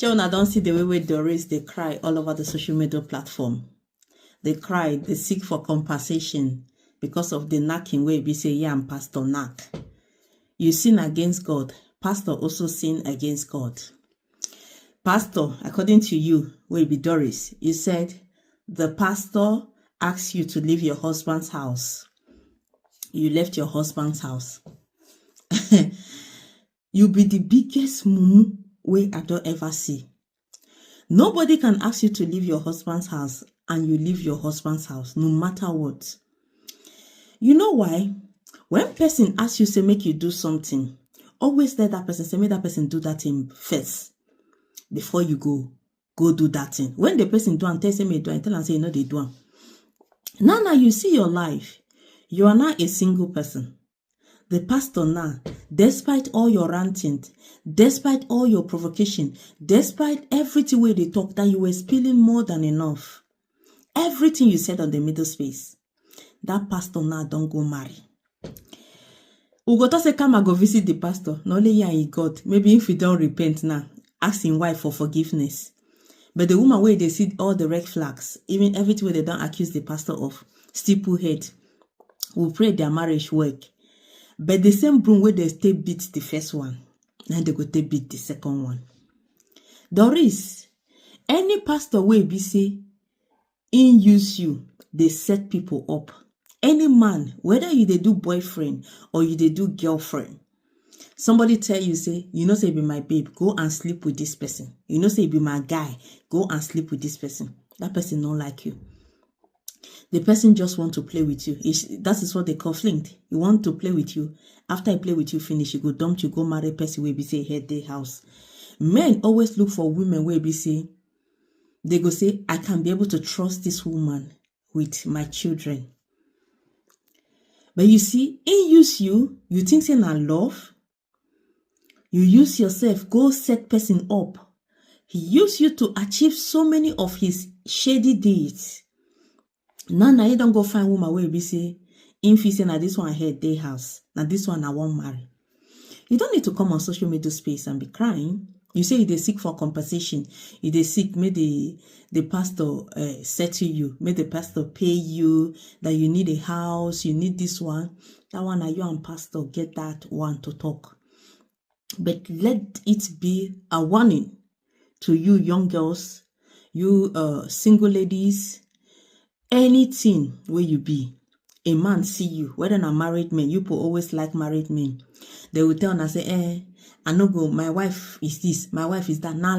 Sure, I don't see the way Doris they cry all over the social media platform. They cry, they seek for compensation because of the knacking way we say, yeah, I'm Pastor Knack. You sin against God. Pastor also sin against God. Pastor, according to you, will be Doris, you said the pastor asked you to leave your husband's house. You left your husband's house. You be the biggest mumu way I don't ever see. Nobody can ask you to leave your husband's house and you leave your husband's house, no matter what. You know why? When person asks you, say, make you do something, always let that person say, make that person do that thing first before you go do that thing. When the person do and tell say, me do and tell and say, no, they do. Now you see your life. You are now a single person. The pastor now, despite all your ranting, despite all your provocation, despite everything where they talk, that you were spilling more than enough. Everything you said on the middle space. That pastor now don't go marry. Ugota say, come and go visit the pastor. Not only he God. Maybe if you don't repent now, ask him why for forgiveness. But the woman where they see all the red flags, even everything where they don't accuse the pastor of, still put head. We pray their marriage work. But the same broom where they stay beat the first one, and they go to beat the second one. Doris, any pastor will be say, in use you, they set people up. Any man, whether you they do boyfriend or you they do girlfriend, somebody tell you, say, you know, say, be my babe, go and sleep with this person. You know, say, be my guy, go and sleep with this person. That person don't like you. The person just want to play with you. That is what they call fling. He want to play with you. After he play with you, finish, you go dump, you go marry person where be say head their house. Men always look for women where be say, they go say, I can be able to trust this woman with my children. But you see, he use you think say na love. You use yourself, go set person up. He use you to achieve so many of his shady deeds. Now you don't go find woman where be say, if you say, now this one head their house, now this one I won't marry. You don't need to come on social media space and be crying. You say they seek for compensation. If they seek, may the pastor settle you. May the pastor pay you, that you need a house, you need this one. That one, are you and pastor get that one to talk. But let it be a warning to you young girls, you single ladies, anything where you be. A man see you, whether a married man, you people always like married men. They will tell and say, I no go, my wife is this, my wife is that. Now